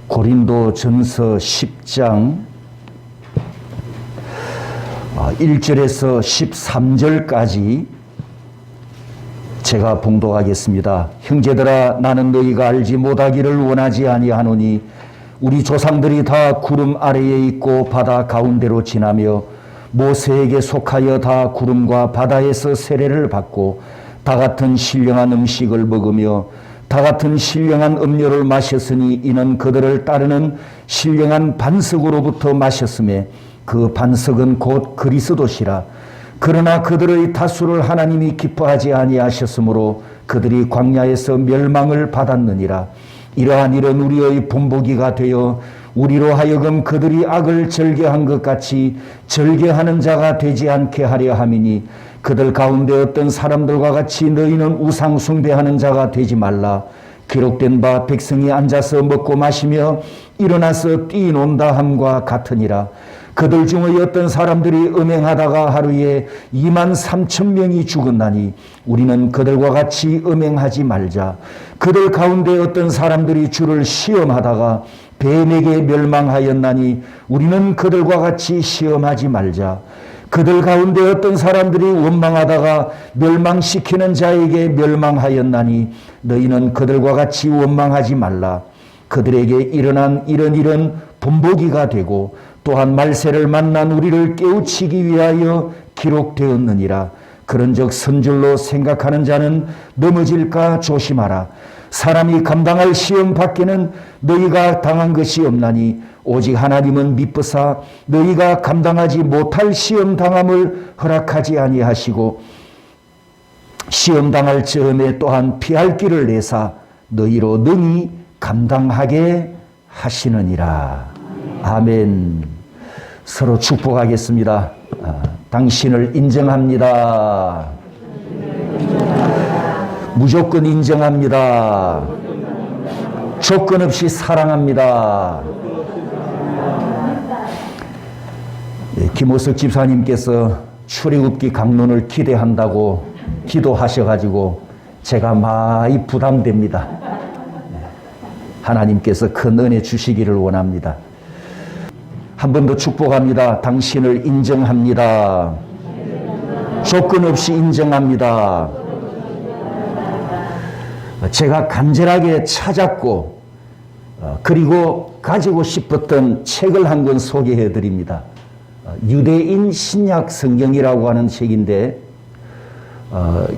고린도전서 10장 1절에서 13절까지 제가 봉독하겠습니다. 형제들아, 나는 너희가 알지 못하기를 원하지 아니하노니 우리 조상들이 다 구름 아래에 있고 바다 가운데로 지나며 모세에게 속하여 다 구름과 바다에서 세례를 받고 다 같은 신령한 음식을 먹으며 다 같은 신령한 음료를 마셨으니 이는 그들을 따르는 신령한 반석으로부터 마셨음에 그 반석은 곧 그리스도시라. 그러나 그들의 다수를 하나님이 기뻐하지 아니하셨으므로 그들이 광야에서 멸망을 받았느니라. 이러한 일은 우리의 본보기가 되어 우리로 하여금 그들이 악을 절개한 것 같이 절개하는 자가 되지 않게 하려 함이니 그들 가운데 어떤 사람들과 같이 너희는 우상 숭배하는 자가 되지 말라. 기록된 바 백성이 앉아서 먹고 마시며 일어나서 뛰논다 함과 같으니라. 그들 중의 어떤 사람들이 음행하다가 하루에 23,000명이 죽었나니 우리는 그들과 같이 음행하지 말자. 그들 가운데 어떤 사람들이 주를 시험하다가 뱀에게 멸망하였나니 우리는 그들과 같이 시험하지 말자. 그들 가운데 어떤 사람들이 원망하다가 멸망시키는 자에게 멸망하였나니 너희는 그들과 같이 원망하지 말라. 그들에게 일어난 이런 일은 본보기가 되고 또한 말세를 만난 우리를 깨우치기 위하여 기록되었느니라. 그런즉 선줄로 생각하는 자는 넘어질까 조심하라. 사람이 감당할 시험 밖에는 너희가 당한 것이 없나니 오직 하나님은 미쁘사 너희가 감당하지 못할 시험 당함을 허락하지 아니하시고 시험 당할 즈음에 또한 피할 길을 내사 너희로 능히 감당하게 하시느니라. 아멘. 서로 축복하겠습니다. 당신을 인정합니다. 무조건 인정합니다. 조건 없이 사랑합니다. 김호석 집사님께서 출애굽기 강론을 기대한다고 기도하셔가지고 제가 많이 부담됩니다. 하나님께서 큰 은혜 주시기를 원합니다. 한 번 더 축복합니다. 당신을 인정합니다. 조건 없이 인정합니다. 제가 간절하게 찾았고 그리고 가지고 싶었던 책을 한 권 소개해 드립니다. 유대인 신약 성경이라고 하는 책인데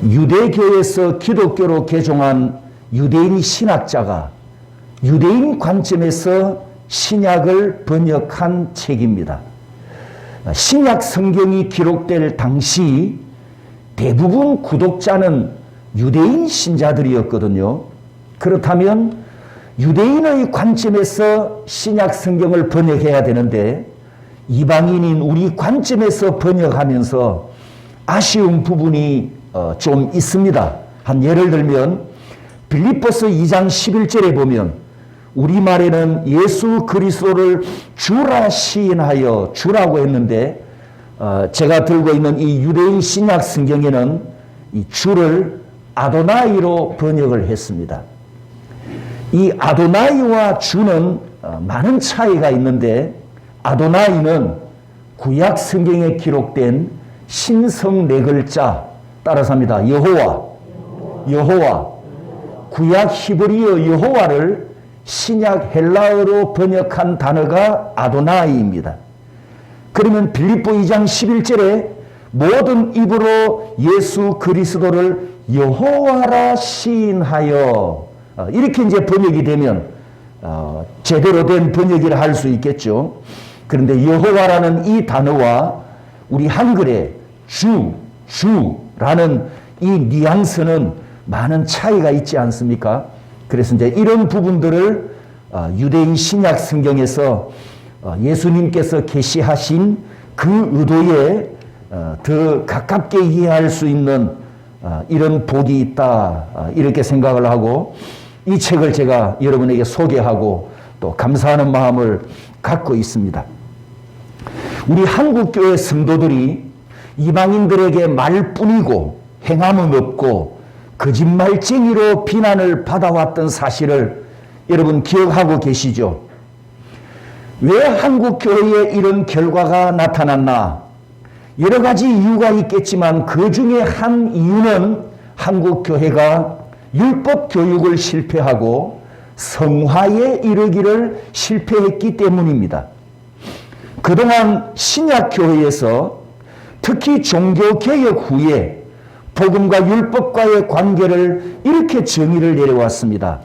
유대교에서 기독교로 개종한 유대인 신학자가 유대인 관점에서 신약을 번역한 책입니다. 신약 성경이 기록될 당시 대부분 구독자는 유대인 신자들이었거든요. 그렇다면 유대인의 관점에서 신약 성경을 번역해야 되는데 이방인인 우리 관점에서 번역하면서 아쉬운 부분이 좀 있습니다. 한 예를 들면 빌립보서 2장 11절에 보면 우리말에는 예수 그리스도를 주라 시인하여 주라고 했는데 제가 들고 있는 이 유대인 신약 성경에는 이 주를 아도나이로 번역을 했습니다. 이 아도나이와 주는 많은 차이가 있는데 아도나이는 구약 성경에 기록된 신성 네 글자 따라서 합니다. 여호와 구약 히브리어 여호와를 신약 헬라어로 번역한 단어가 아도나이입니다. 그러면 빌립보 2장 11절에 모든 입으로 예수 그리스도를 여호와라 시인하여 이렇게 이제 번역이 되면 제대로 된 번역이라 할 수 있겠죠. 그런데 여호와라는 이 단어와 우리 한글의 주라는 이 뉘앙스는 많은 차이가 있지 않습니까? 그래서 이제 이런 부분들을 유대인 신약 성경에서 예수님께서 계시하신 그 의도에 더 가깝게 이해할 수 있는 이런 복이 있다 이렇게 생각을 하고 이 책을 제가 여러분에게 소개하고 또 감사하는 마음을 갖고 있습니다. 우리 한국교회 성도들이 이방인들에게 말뿐이고 행함은 없고 거짓말쟁이로 비난을 받아왔던 사실을 여러분 기억하고 계시죠? 왜 한국 교회에 이런 결과가 나타났나? 여러 가지 이유가 있겠지만 그 중에 한 이유는 한국 교회가 율법 교육을 실패하고 성화에 이르기를 실패했기 때문입니다. 그동안 신약 교회에서 특히 종교개혁 후에 복음과 율법과의 관계를 이렇게 정의를 내려왔습니다.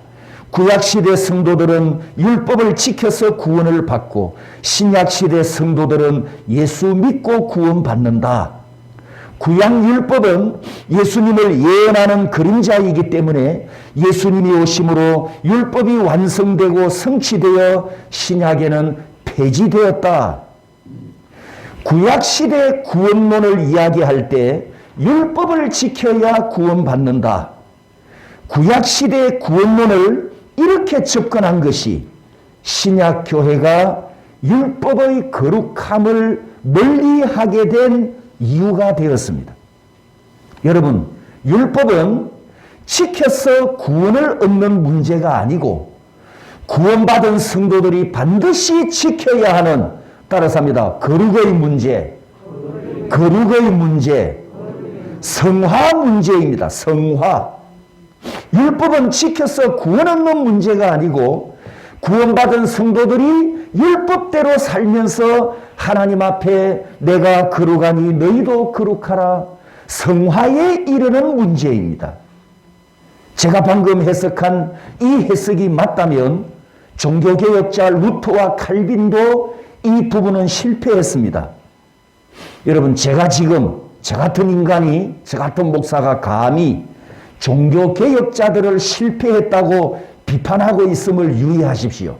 구약시대 성도들은 율법을 지켜서 구원을 받고 신약시대 성도들은 예수 믿고 구원받는다. 구약 율법은 예수님을 예언하는 그림자이기 때문에 예수님이 오심으로 율법이 완성되고 성취되어 신약에는 폐지되었다. 구약시대 구원론을 이야기할 때 율법을 지켜야 구원받는다. 구약시대 구원론을 이렇게 접근한 것이 신약교회가 율법의 거룩함을 멀리하게 된 이유가 되었습니다. 여러분, 율법은 지켜서 구원을 얻는 문제가 아니고 구원받은 성도들이 반드시 지켜야 하는, 따라서 합니다, 거룩의 문제, 성화 문제입니다. 성화. 율법은 지켜서 구원 얻는 문제가 아니고 구원받은 성도들이 율법대로 살면서 하나님 앞에 내가 거룩하니 너희도 거룩하라, 성화에 이르는 문제입니다. 제가 방금 해석한 이 해석이 맞다면 종교개혁자 루터와 칼빈도 이 부분은 실패했습니다. 여러분, 제가 지금 저 같은 인간이, 저 같은 목사가 감히 종교개혁자들을 실패했다고 비판하고 있음을 유의하십시오.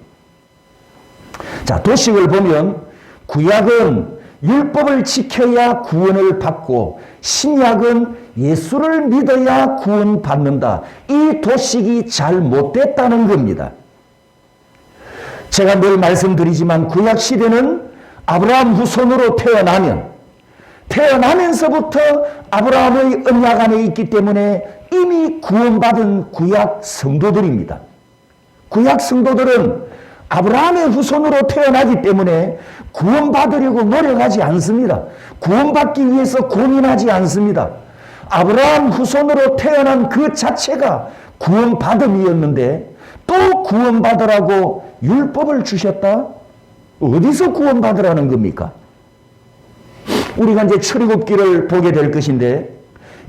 자, 도식을 보면 구약은 율법을 지켜야 구원을 받고 신약은 예수를 믿어야 구원받는다. 이 도식이 잘못됐다는 겁니다. 제가 늘 말씀드리지만 구약시대는 아브라함 후손으로 태어나면서부터 아브라함의 언약 안에 있기 때문에 이미 구원받은 구약 성도들입니다. 구약 성도들은 아브라함의 후손으로 태어나기 때문에 구원받으려고 노력하지 않습니다. 구원받기 위해서 고민하지 않습니다. 아브라함 후손으로 태어난 그 자체가 구원받음이었는데 또 구원받으라고 율법을 주셨다? 어디서 구원받으라는 겁니까? 우리가 이제 출애굽기를 보게 될 것인데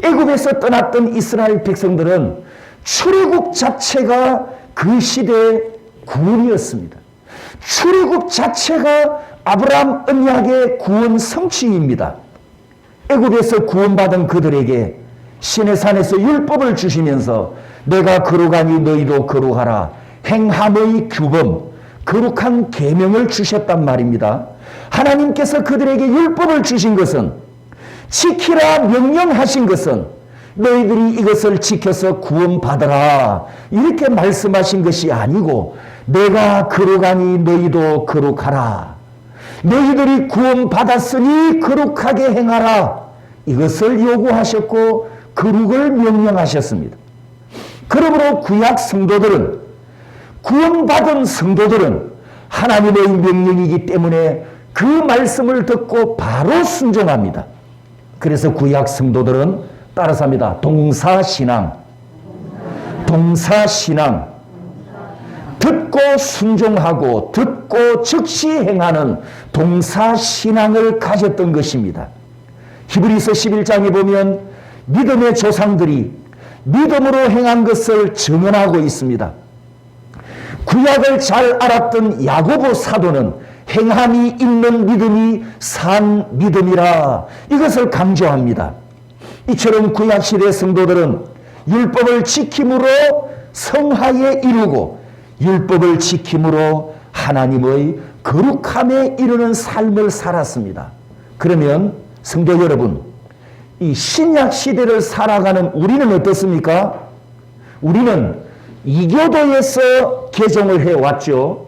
애굽에서 떠났던 이스라엘 백성들은 출애굽 자체가 그 시대의 구원이었습니다. 출애굽 자체가 아브라함 언약의 구원 성취입니다. 애굽에서 구원받은 그들에게 시내산에서 율법을 주시면서 내가 거룩하니 너희도 거룩하라, 행함의 규범, 거룩한 계명을 주셨단 말입니다. 하나님께서 그들에게 율법을 주신 것은, 지키라 명령하신 것은 너희들이 이것을 지켜서 구원받으라 이렇게 말씀하신 것이 아니고 내가 거룩하니 너희도 거룩하라, 너희들이 구원받았으니 거룩하게 행하라, 이것을 요구하셨고 거룩을 명령하셨습니다. 그러므로 구약 성도들은, 구원받은 성도들은 하나님의 명령이기 때문에 그 말씀을 듣고 바로 순종합니다. 그래서 구약 성도들은 따라서 합니다. 동사신앙. 듣고 순종하고 듣고 즉시 행하는 동사신앙을 가졌던 것입니다. 히브리서 11장에 보면 믿음의 조상들이 믿음으로 행한 것을 증언하고 있습니다. 구약을 잘 알았던 야고보 사도는 행함이 있는 믿음이 산 믿음이라 이것을 강조합니다. 이처럼 구약시대 성도들은 율법을 지킴으로 성화에 이르고 율법을 지킴으로 하나님의 거룩함에 이르는 삶을 살았습니다. 그러면 성도 여러분, 이 신약시대를 살아가는 우리는 어떻습니까? 우리는 이교도에서 개종을 해왔죠.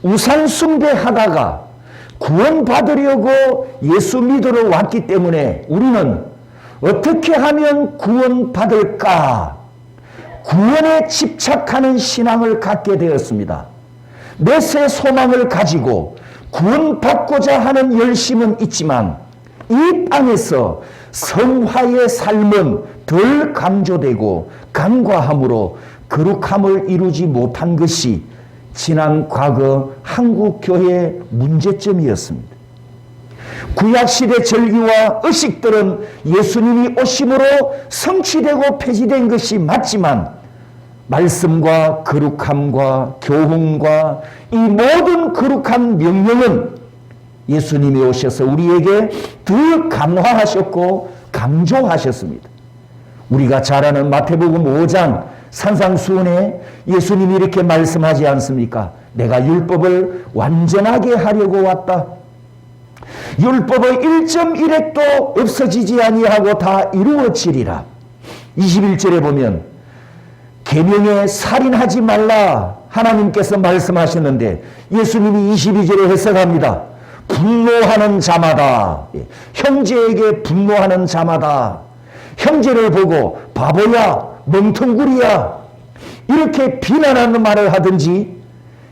우상 숭배하다가 구원받으려고 예수 믿으러 왔기 때문에 우리는 어떻게 하면 구원받을까? 구원에 집착하는 신앙을 갖게 되었습니다. 내세 소망을 가지고 구원받고자 하는 열심은 있지만 이 땅에서 성화의 삶은 덜 강조되고 간과함으로 거룩함을 이루지 못한 것이 지난 과거 한국 교회의 문제점이었습니다. 구약시대 절기와 의식들은 예수님이 오심으로 성취되고 폐지된 것이 맞지만 말씀과 거룩함과 교훈과 이 모든 거룩한 명령은 예수님이 오셔서 우리에게 더 강화하셨고 강조하셨습니다. 우리가 잘 아는 마태복음 5장 산상수훈에 예수님이 이렇게 말씀하지 않습니까? 내가 율법을 완전하게 하려고 왔다. 율법의 1.1획도 없어지지 아니하고 다 이루어지리라. 21절에 보면 계명에 살인하지 말라 하나님께서 말씀하셨는데 예수님이 22절에 해석합니다. 분노하는 자마다, 형제에게 분노하는 자마다 형제를 보고 바보야, 멍텅구리야 이렇게 비난하는 말을 하든지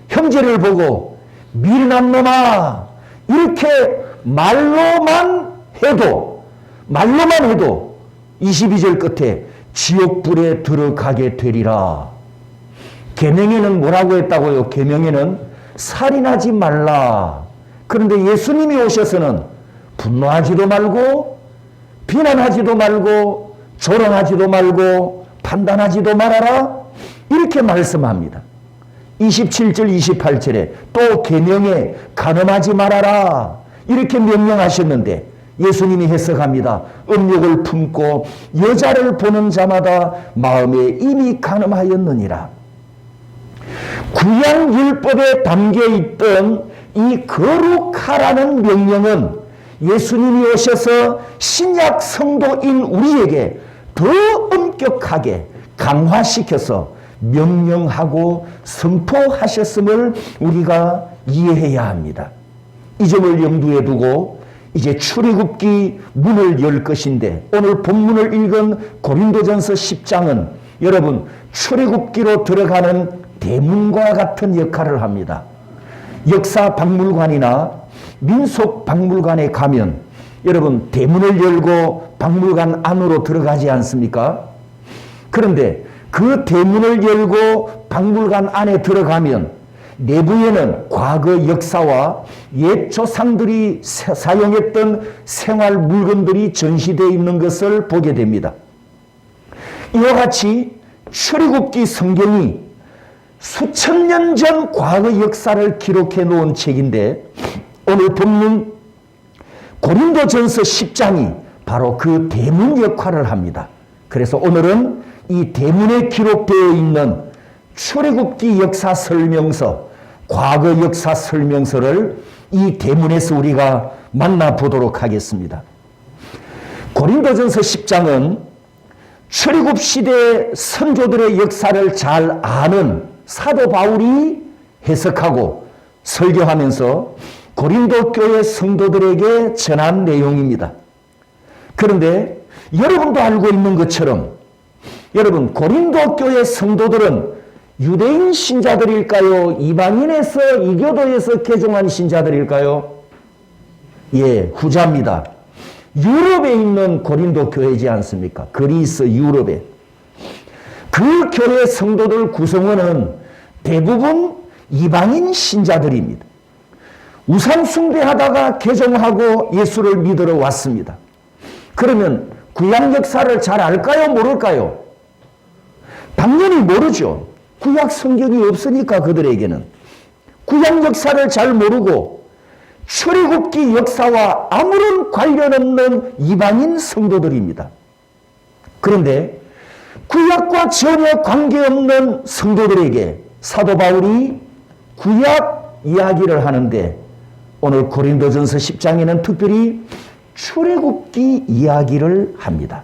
형제를 보고 미련한 놈아 이렇게 말로만 해도 22절 끝에 지옥불에 들어가게 되리라. 계명에는 뭐라고 했다고요? 계명에는 살인하지 말라. 그런데 예수님이 오셔서는 분노하지도 말고 비난하지도 말고 조롱하지도 말고 판단하지도 말아라 이렇게 말씀합니다. 27절 28절에 또 계명에 간음하지 말아라 이렇게 명령하셨는데 예수님이 해석합니다. 음욕을 품고 여자를 보는 자마다 마음에 이미 간음하였느니라. 구약 율법에 담겨있던 이 거룩하라는 명령은 예수님이 오셔서 신약 성도인 우리에게 더 엄격하게 강화시켜서 명령하고 선포하셨음을 우리가 이해해야 합니다. 이 점을 염두에 두고 이제 출애굽기 문을 열 것인데 오늘 본문을 읽은 고린도전서 10장은 여러분 출애굽기로 들어가는 대문과 같은 역할을 합니다. 역사 박물관이나 민속 박물관에 가면 여러분 대문을 열고 박물관 안으로 들어가지 않습니까? 그런데 그 대문을 열고 박물관 안에 들어가면 내부에는 과거 역사와 옛 조상들이 사용했던 생활 물건들이 전시되어 있는 것을 보게 됩니다. 이와 같이 출애굽기 성경이 수천 년 전 과거 역사를 기록해 놓은 책인데 오늘 본문 고린도전서 10장이 바로 그 대문 역할을 합니다. 그래서 오늘은 이 대문에 기록되어 있는 출애굽기 역사 설명서, 과거 역사 설명서를 이 대문에서 우리가 만나보도록 하겠습니다. 고린도전서 10장은 출애굽 시대 선조들의 역사를 잘 아는 사도 바울이 해석하고 설교하면서 고린도 교회 성도들에게 전한 내용입니다. 그런데 여러분도 알고 있는 것처럼 여러분 고린도 교회 성도들은 유대인 신자들일까요? 이방인에서 이교도에서 개종한 신자들일까요? 예, 후자입니다. 유럽에 있는 고린도 교회지 않습니까? 그리스 유럽에. 그 교회 성도들 구성원은 대부분 이방인 신자들입니다. 우상 숭배하다가 개종하고 예수를 믿으러 왔습니다. 그러면 구약 역사를 잘 알까요? 모를까요? 당연히 모르죠. 구약 성경이 없으니까 그들에게는. 구약 역사를 잘 모르고 출애굽기 역사와 아무런 관련 없는 이방인 성도들입니다. 그런데 구약과 전혀 관계없는 성도들에게 사도 바울이 구약 이야기를 하는데 오늘 고린도전서 10장에는 특별히 출애굽기 이야기를 합니다.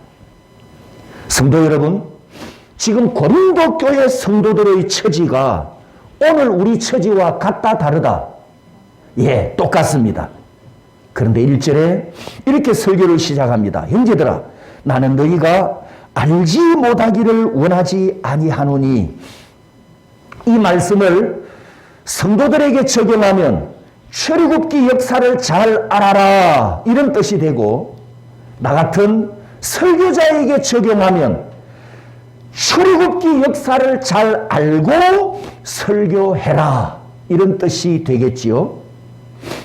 성도 여러분, 지금 고린도 교회 성도들의 처지가 오늘 우리 처지와 같다 다르다? 예, 똑같습니다. 그런데 1절에 이렇게 설교를 시작합니다. 형제들아, 나는 너희가 알지 못하기를 원하지 아니하노니. 이 말씀을 성도들에게 적용하면 출애굽기 역사를 잘 알아라 이런 뜻이 되고, 나 같은 설교자에게 적용하면 출애굽기 역사를 잘 알고 설교해라 이런 뜻이 되겠지요.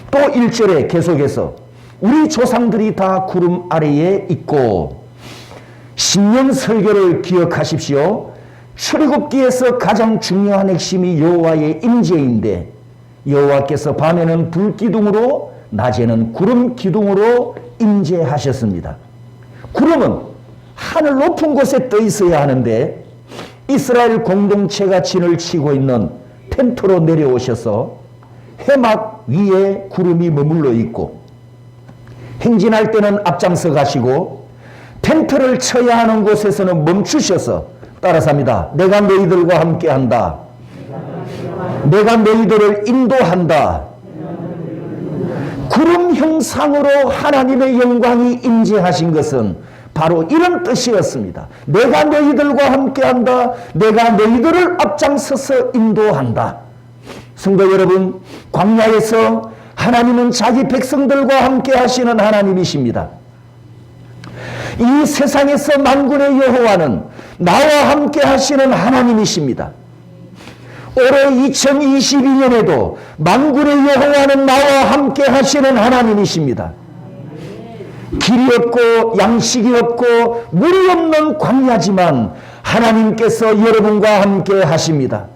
또 1절에 계속해서 우리 조상들이 다 구름 아래에 있고, 신령 설교를 기억하십시오. 출애굽기에서 가장 중요한 핵심이 여호와의 임재인데, 여호와께서 밤에는 불기둥으로 낮에는 구름 기둥으로 임재하셨습니다. 구름은 하늘 높은 곳에 떠 있어야 하는데 이스라엘 공동체가 진을 치고 있는 텐트로 내려오셔서 해막 위에 구름이 머물러 있고, 행진할 때는 앞장서 가시고 텐트를 쳐야 하는 곳에서는 멈추셔서 따라서 합니다. 내가 너희들과 함께한다. 내가 너희들을 인도한다. 구름 형상으로 하나님의 영광이 임재하신 것은 바로 이런 뜻이었습니다. 내가 너희들과 함께한다. 내가 너희들을 앞장서서 인도한다. 성도 여러분, 광야에서 하나님은 자기 백성들과 함께 하시는 하나님이십니다. 이 세상에서 만군의 여호와는 나와 함께 하시는 하나님이십니다. 올해 2022년에도 만군의 여호와는 나와 함께 하시는 하나님이십니다. 길이 없고 양식이 없고 물이 없는 광야지만 하나님께서 여러분과 함께 하십니다.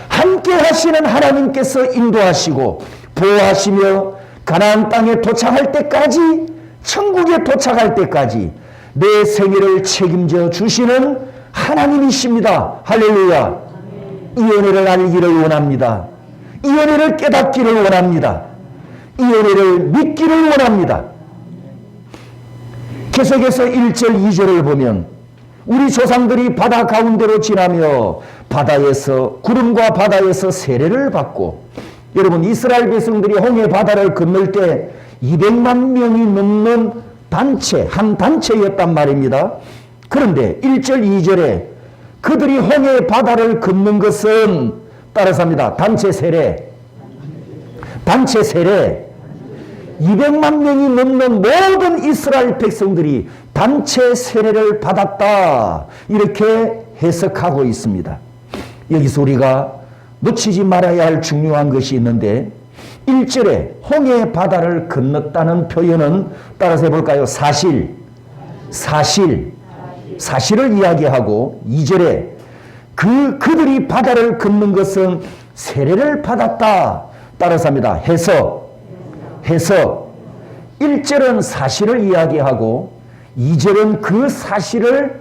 함께 하시는 하나님께서 인도하시고 보호하시며 가나안 땅에 도착할 때까지, 천국에 도착할 때까지 내 생애를 책임져 주시는 하나님이십니다. 할렐루야. 이 은혜를 알기를 원합니다. 이 은혜를 깨닫기를 원합니다. 이 은혜를 믿기를 원합니다. 계속해서 1절 2절을 보면 우리 조상들이 바다 가운데로 지나며 바다에서, 구름과 바다에서 세례를 받고, 여러분 이스라엘 백성들이 홍해 바다를 건널 때 200만 명이 넘는 단체, 한 단체였단 말입니다. 그런데 1절 2절에 그들이 홍해 바다를 건넌 것은 따라서 합니다. 단체 세례. 200만 명이 넘는 모든 이스라엘 백성들이 단체 세례를 받았다. 이렇게 해석하고 있습니다. 여기서 우리가 놓치지 말아야 할 중요한 것이 있는데, 1절에 홍해 바다를 건넜다는 표현은 따라서 해볼까요? 사실을 이야기하고, 2절에 그들이 바다를 건넌 것은 세례를 받았다. 따라서 합니다. 해석. 1절은 사실을 이야기하고 2절은 그 사실을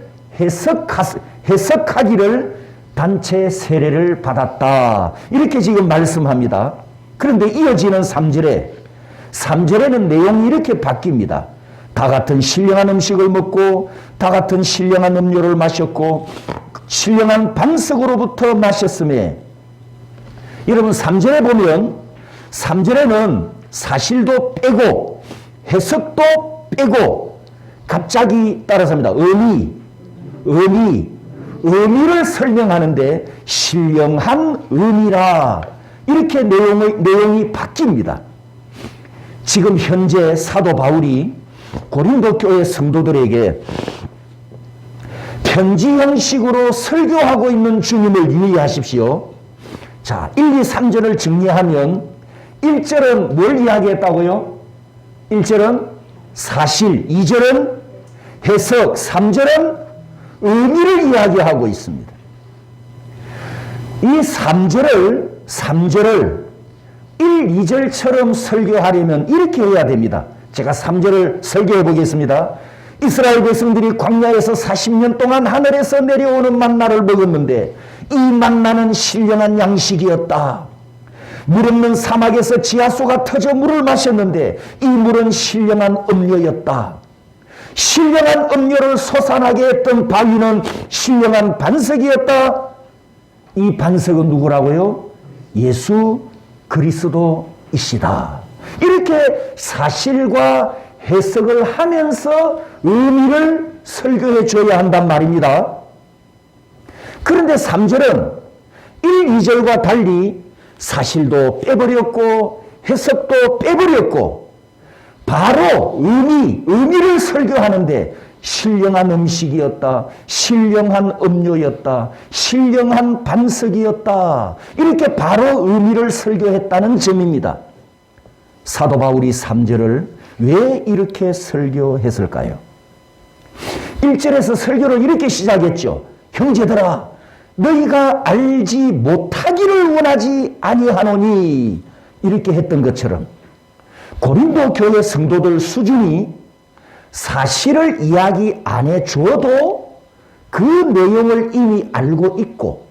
해석하기를 단체 세례를 받았다. 이렇게 지금 말씀합니다. 그런데 이어지는 3절에는 내용이 이렇게 바뀝니다. 다 같은 신령한 음식을 먹고 다 같은 신령한 음료를 마셨고 신령한 반석으로부터 마셨음에, 여러분 3절에 보면 3절에는 사실도 빼고 해석도 빼고 갑자기 따라서 합니다. 의미를 설명하는데 신령한 의미라, 이렇게 내용이 바뀝니다. 지금 현재 사도 바울이 고린도 교회 성도들에게 편지 형식으로 설교하고 있는 중임을 유의하십시오. 자, 1, 2, 3절을 정리하면 1절은 뭘 이야기했다고요? 1절은 사실, 2절은 해석, 3절은 의미를 이야기하고 있습니다. 이 3절을 1, 2절처럼 설교하려면 이렇게 해야 됩니다. 제가 3절을 설교해 보겠습니다. 이스라엘 백성들이 광야에서 40년 동안 하늘에서 내려오는 만나를 먹었는데 이 만나는 신령한 양식이었다. 물 없는 사막에서 지하수가 터져 물을 마셨는데 이 물은 신령한 음료였다. 신령한 음료를 솟아나게 했던 바위는 신령한 반석이었다. 이 반석은 누구라고요? 예수 그리스도이시다. 이렇게 사실과 해석을 하면서 의미를 설교해 줘야 한단 말입니다. 그런데 3절은 1, 2절과 달리 사실도 빼버렸고 해석도 빼버렸고 바로 의미를 설교하는데 신령한 음식이었다, 신령한 음료였다, 신령한 반석이었다, 이렇게 바로 의미를 설교했다는 점입니다. 사도 바울이 3절을 왜 이렇게 설교했을까요? 1절에서 설교를 이렇게 시작했죠. 형제들아, 너희가 알지 못하기를 원하지 아니하노니, 이렇게 했던 것처럼 고린도 교회 성도들 수준이 사실을 이야기 안 해줘도 그 내용을 이미 알고 있고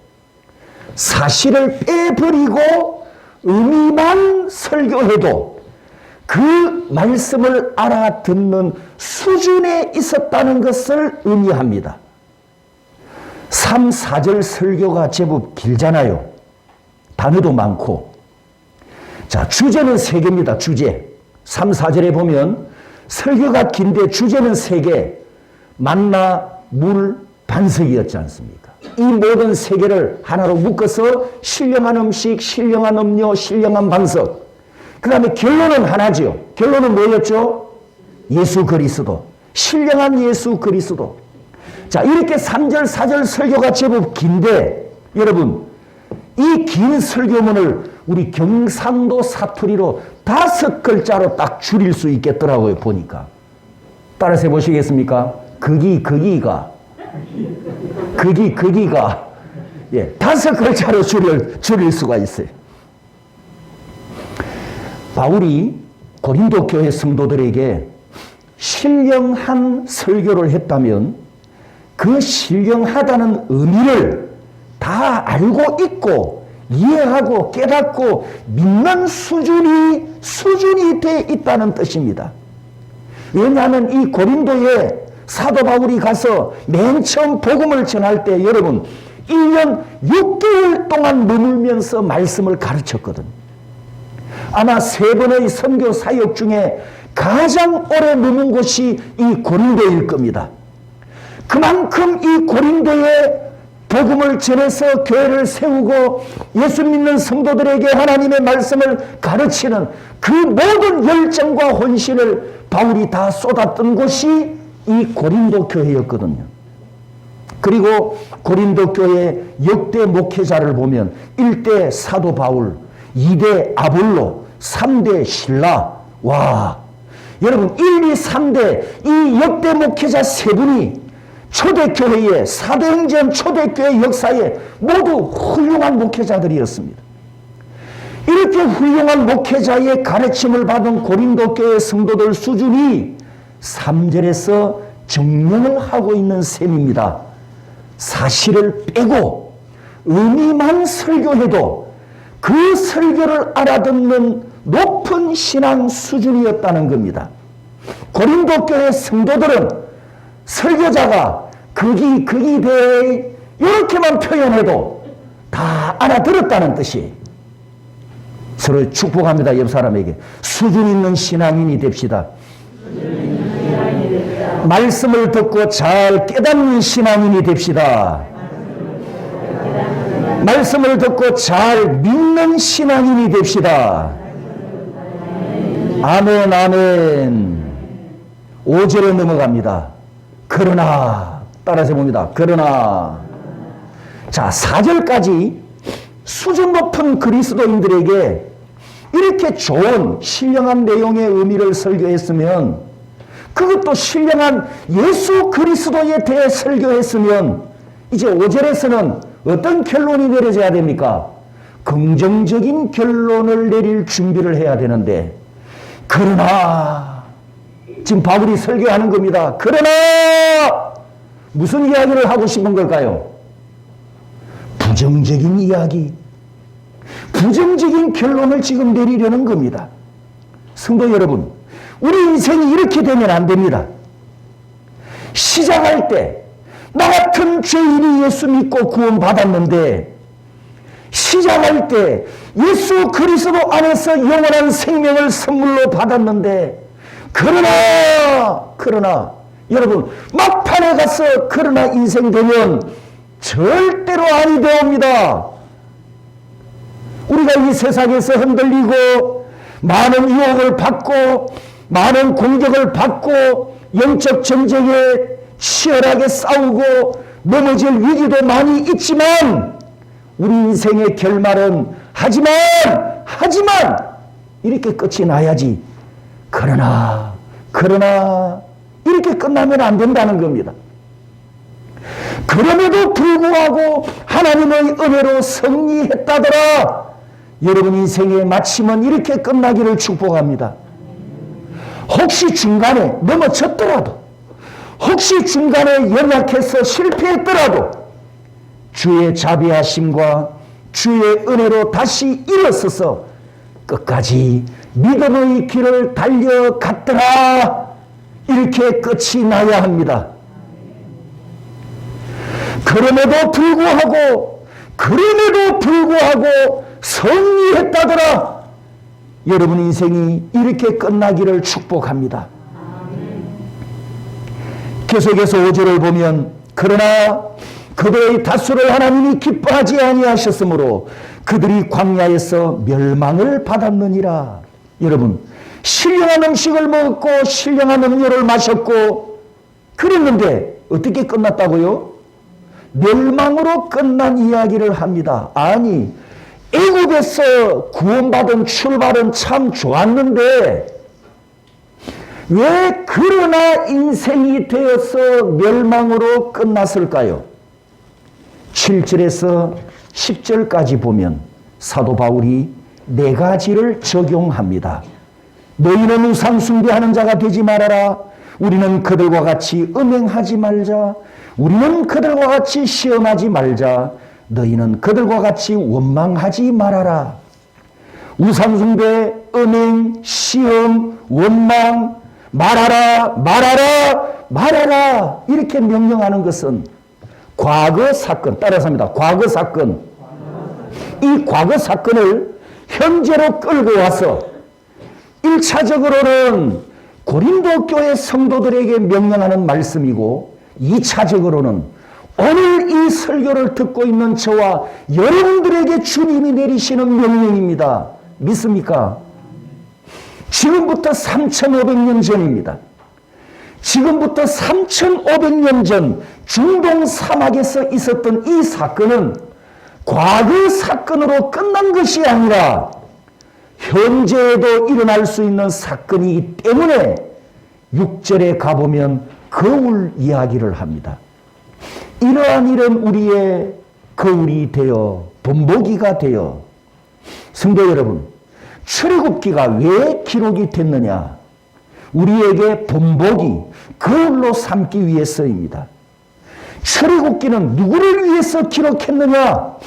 사실을 빼버리고 의미만 설교해도 그 말씀을 알아듣는 수준에 있었다는 것을 의미합니다. 3, 4절 설교가 제법 길잖아요. 단어도 많고. 자, 주제는 3개입니다. 주제. 3, 4절에 보면 설교가 긴데 주제는 3개. 만나, 물, 반석이었지 않습니까? 이 모든 3개를 하나로 묶어서 신령한 음식, 신령한 음료, 신령한 반석. 그 다음에 결론은 하나죠. 결론은 뭐였죠? 예수 그리스도. 신령한 예수 그리스도. 자, 이렇게 3절, 4절 설교가 제법 긴데 여러분, 이 긴 설교문을 우리 경상도 사투리로 5글자로 딱 줄일 수 있겠더라고요, 보니까. 따라서 해보시겠습니까? 거기가. 예, 5글자로 줄일 수가 있어요. 바울이 고린도 교회 성도들에게 신령한 설교를 했다면 그 신령하다는 의미를 다 알고 있고 이해하고 깨닫고 믿는 수준이 돼 있다는 뜻입니다. 왜냐하면 이 고린도에 사도 바울이 가서 맨 처음 복음을 전할 때 여러분 1년 6개월 동안 머물면서 말씀을 가르쳤거든. 아마 3번의 선교 사역 중에 가장 오래 머문 곳이 이 고린도일 겁니다. 그만큼 이 고린도에 복음을 전해서 교회를 세우고 예수 믿는 성도들에게 하나님의 말씀을 가르치는 그 모든 열정과 혼신을 바울이 다 쏟았던 곳이 이 고린도 교회였거든요. 그리고 고린도 교회 역대 목회자를 보면 1대 사도 바울, 2대 아볼로, 3대 신라. 와, 여러분 1, 2, 3대 이 역대 목회자 3분이 초대교회의 사도행전 초대교회 역사에 모두 훌륭한 목회자들이었습니다. 이렇게 훌륭한 목회자의 가르침을 받은 고린도 교회 성도들 수준이 3절에서 증명을 하고 있는 셈입니다. 사실을 빼고 의미만 설교해도 그 설교를 알아듣는 높은 신앙 수준이었다는 겁니다. 고린도 교회 성도들은 설교자가 거기대 이렇게만 표현해도 다 알아들었다는 뜻이. 서로 축복합니다. 옆 사람에게 수준 있는 신앙인이 됩시다. 말씀을 듣고 잘 깨닫는 신앙인이 됩시다. 말씀을 듣고 잘 믿는 신앙인이 됩시다. 아멘, 아멘. 5절에 넘어갑니다. 그러나, 따라서 봅니다. 그러나. 자, 4절까지 수준 높은 그리스도인들에게 이렇게 좋은 신령한 내용의 의미를 설교했으면, 그것도 신령한 예수 그리스도에 대해 설교했으면 이제 5절에서는 어떤 결론이 내려져야 됩니까? 긍정적인 결론을 내릴 준비를 해야 되는데, 그러나 지금 바울이 설교하는 겁니다. 그러나 무슨 이야기를 하고 싶은 걸까요? 부정적인 이야기, 부정적인 결론을 지금 내리려는 겁니다. 성도 여러분, 우리 인생이 이렇게 되면 안 됩니다. 시작할 때 나 같은 죄인이 예수 믿고 구원받았는데, 시작할 때 예수 그리스도 안에서 영원한 생명을 선물로 받았는데, 그러나 여러분 막판에 가서 그러나 인생 되면 절대로 아니 되옵니다. 우리가 이 세상에서 흔들리고 많은 유혹을 받고 많은 공격을 받고 영적 전쟁에 치열하게 싸우고 넘어질 위기도 많이 있지만 우리 인생의 결말은 하지만 이렇게 끝이 나야지. 그러나 이렇게 끝나면 안 된다는 겁니다. 그럼에도 불구하고 하나님의 은혜로 승리했다더라. 여러분 인생의 마침은 이렇게 끝나기를 축복합니다. 혹시 중간에 넘어졌더라도, 혹시 중간에 연약해서 실패했더라도 주의 자비하심과 주의 은혜로 다시 일어서서 끝까지 믿음의 길을 달려갔더라. 이렇게 끝이 나야 합니다. 그럼에도 불구하고 승리했다더라. 여러분 인생이 이렇게 끝나기를 축복합니다. 계속해서 5절을 보면 그러나 그들의 다수를 하나님이 기뻐하지 아니하셨으므로 그들이 광야에서 멸망을 받았느니라. 여러분 신령한 음식을 먹었고 신령한 음료를 마셨고 그랬는데 어떻게 끝났다고요? 멸망으로 끝난 이야기를 합니다. 아니 애굽에서 구원받은 출발은 참 좋았는데 왜 그러나 인생이 되어서 멸망으로 끝났을까요? 7절에서 10절까지 보면 사도 바울이 4가지를 적용합니다. 너희는 우상 숭배하는 자가 되지 말아라. 우리는 그들과 같이 음행하지 말자. 우리는 그들과 같이 시험하지 말자. 너희는 그들과 같이 원망하지 말아라. 우상 숭배, 음행, 시험, 원망, 말하라 이렇게 명령하는 것은 과거 사건, 따라서 합니다. 과거 사건. 이 과거 사건을 현재로 끌고 와서 1차적으로는 고린도 교회 성도들에게 명령하는 말씀이고 2차적으로는 오늘 이 설교를 듣고 있는 저와 여러분들에게 주님이 내리시는 명령입니다. 믿습니까? 지금부터 3,500년 전입니다. 지금부터 3,500년 전 중동 사막에서 있었던 이 사건은 과거 사건으로 끝난 것이 아니라 현재에도 일어날 수 있는 사건이기 때문에 6절에 가보면 거울 이야기를 합니다. 이러한 일은 우리의 거울이 되어 본보기가 되어 성도 여러분 출애굽기가 왜 기록이 됐느냐? 우리에게 본보기, 거울로 삼기 위해서입니다. 출애굽기는 누구를 위해서 기록했느냐?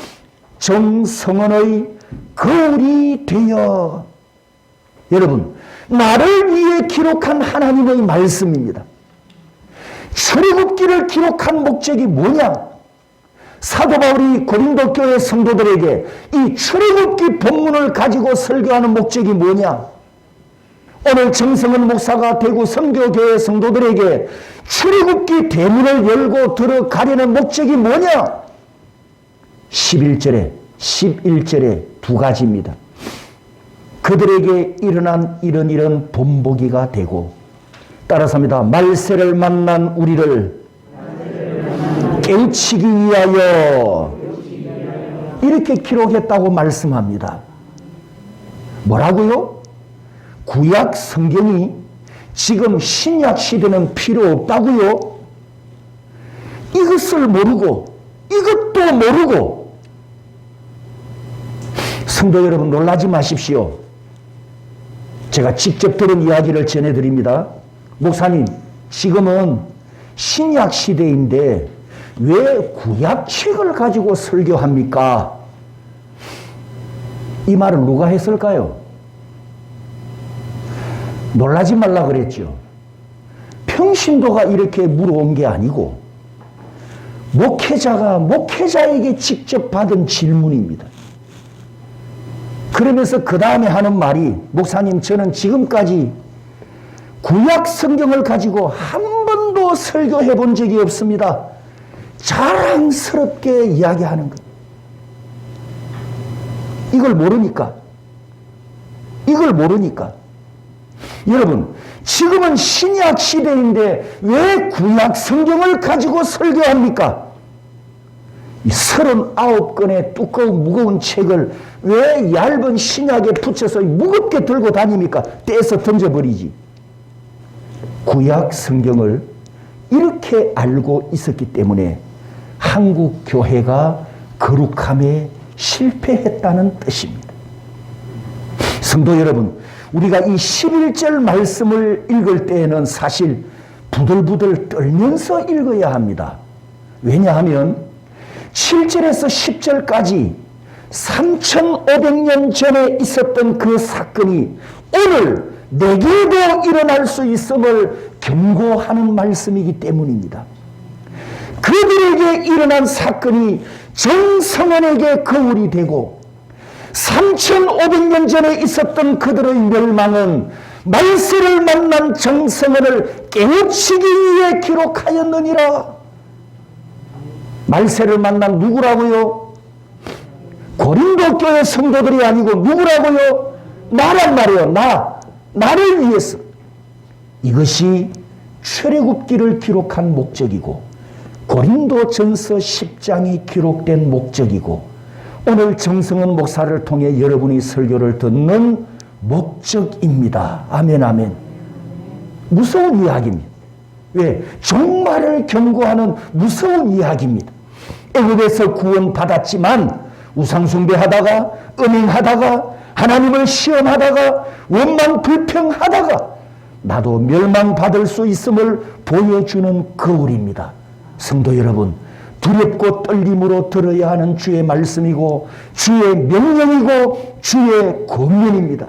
정성원의 거울이 되어 여러분 나를 위해 기록한 하나님의 말씀입니다. 출애굽기를 기록한 목적이 뭐냐? 사도 바울이 고린도 교회 성도들에게 이 출애굽기 본문을 가지고 설교하는 목적이 뭐냐? 오늘 정성은 목사가 대구 선교교회 성도들에게 출애굽기 대문을 열고 들어가려는 목적이 뭐냐? 11절에 11절에 2가지입니다. 그들에게 일어난 이런 본보기가 되고 따라서 합니다. 말세를 만난 우리를 깨우치기 위하여 이렇게 기록했다고 말씀합니다. 뭐라고요? 구약 성경이 지금 신약 시대는 필요 없다고요? 이것을 모르고 이것도 모르고 성도 여러분 놀라지 마십시오. 제가 직접 들은 이야기를 전해드립니다. 목사님 지금은 신약 시대인데 왜 구약책을 가지고 설교합니까? 이 말을 누가 했을까요? 놀라지 말라 그랬죠. 평신도가 이렇게 물어온 게 아니고 목회자가 목회자에게 직접 받은 질문입니다. 그러면서 그 다음에 하는 말이 목사님 저는 지금까지 구약 성경을 가지고 한 번도 설교해 본 적이 없습니다. 자랑스럽게 이야기하는 것. 이걸 모르니까. 여러분, 지금은 신약 시대인데 왜 구약 성경을 가지고 설교합니까? 이 39권의 두꺼운 무거운 책을 왜 얇은 신약에 붙여서 무겁게 들고 다닙니까? 떼서 던져버리지. 구약 성경을 이렇게 알고 있었기 때문에 한국 교회가 거룩함에 실패했다는 뜻입니다. 성도 여러분, 우리가 이 11절 말씀을 읽을 때에는 사실 부들부들 떨면서 읽어야 합니다. 왜냐하면 7절에서 10절까지 3500년 전에 있었던 그 사건이 오늘 내게도 일어날 수 있음을 경고하는 말씀이기 때문입니다. 그들에게 일어난 사건이 정성원에게 거울이 되고 3500년 전에 있었던 그들의 멸망은 말세를 만난 정성원을 깨우치기 위해 기록하였느니라. 말세를 만난 누구라고요? 고린도 교회 성도들이 아니고 누구라고요? 나란 말이에요. 나를 위해서. 이것이 출애굽기를 기록한 목적이고 고린도전서 10장이 기록된 목적이고 오늘 정성은 목사를 통해 여러분이 설교를 듣는 목적입니다. 아멘, 아멘. 무서운 이야기입니다. 왜? 종말을 경고하는 무서운 이야기입니다. 애굽에서 구원받았지만 우상숭배하다가 음행하다가 하나님을 시험하다가 원망불평하다가 나도 멸망받을 수 있음을 보여주는 거울입니다. 성도 여러분, 두렵고 떨림으로 들어야 하는 주의 말씀이고 주의 명령이고 주의 권면입니다.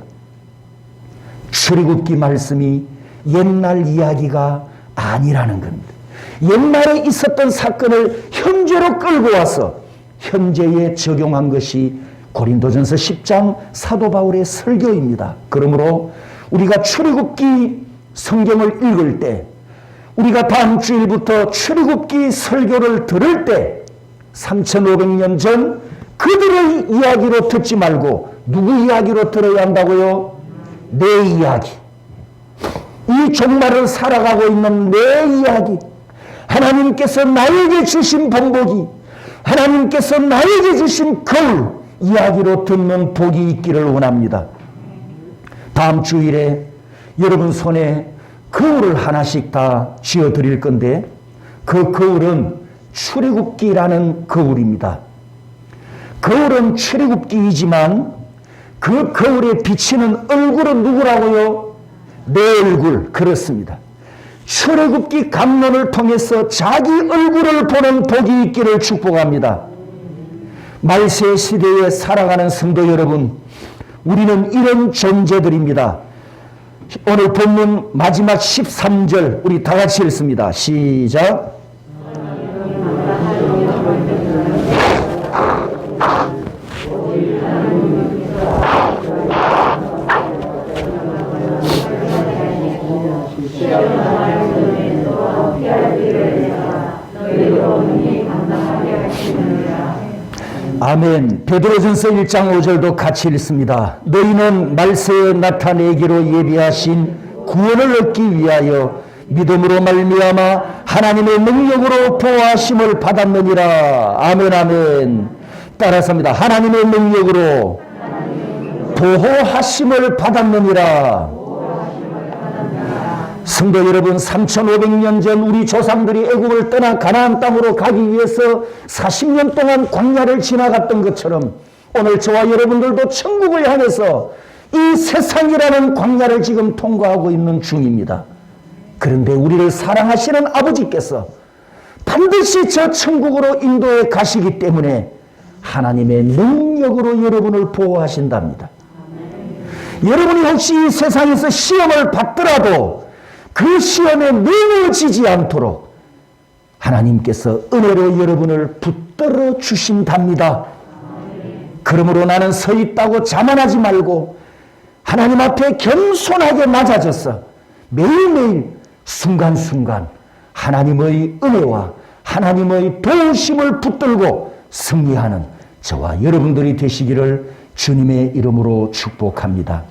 출애굽기 말씀이 옛날 이야기가 아니라는 겁니다. 옛날에 있었던 사건을 현재로 끌고 와서 현재에 적용한 것이 고린도전서 10장 사도 바울의 설교입니다. 그러므로 우리가 출애굽기 성경을 읽을 때 우리가 다음 주일부터 출애굽기 설교를 들을 때 3500년 전 그들의 이야기로 듣지 말고 누구 이야기로 들어야 한다고요? 내 이야기. 이 종말을 살아가고 있는 내 이야기. 하나님께서 나에게 주신 본보기, 하나님께서 나에게 주신 거울 이야기로 듣는 복이 있기를 원합니다. 다음 주일에 여러분 손에 거울을 하나씩 다 쥐어드릴 건데 그 거울은 출애굽기라는 거울입니다. 거울은 출애굽기이지만 그 거울에 비치는 얼굴은 누구라고요? 내 얼굴. 그렇습니다. 출애굽기 감론을 통해서 자기 얼굴을 보는 복이 있기를 축복합니다. 말세 시대에 살아가는 성도 여러분, 우리는 이런 존재들입니다. 오늘 본문 마지막 13절 우리 다 같이 읽습니다. 시작. 아멘. 베드로전서 1장 5절도 같이 읽습니다. 너희는 말세에 나타내기로 예비하신 구원을 얻기 위하여 믿음으로 말미암아 하나님의 능력으로 보호하심을 받았느니라. 아멘, 아멘. 따라서 합니다. 하나님의 능력으로 보호하심을 받았느니라. 성도 여러분, 3500년 전 우리 조상들이 애굽을 떠나 가나안 땅으로 가기 위해서 40년 동안 광야를 지나갔던 것처럼 오늘 저와 여러분들도 천국을 향해서 이 세상이라는 광야를 지금 통과하고 있는 중입니다. 그런데 우리를 사랑하시는 아버지께서 반드시 저 천국으로 인도해 가시기 때문에 하나님의 능력으로 여러분을 보호하신답니다. 여러분이 혹시 이 세상에서 시험을 받더라도 그 시험에 넘어지지 않도록 하나님께서 은혜로 여러분을 붙들어 주신답니다. 그러므로 나는 서 있다고 자만하지 말고 하나님 앞에 겸손하게 낮아져서 매일매일 순간순간 하나님의 은혜와 하나님의 도우심을 붙들고 승리하는 저와 여러분들이 되시기를 주님의 이름으로 축복합니다.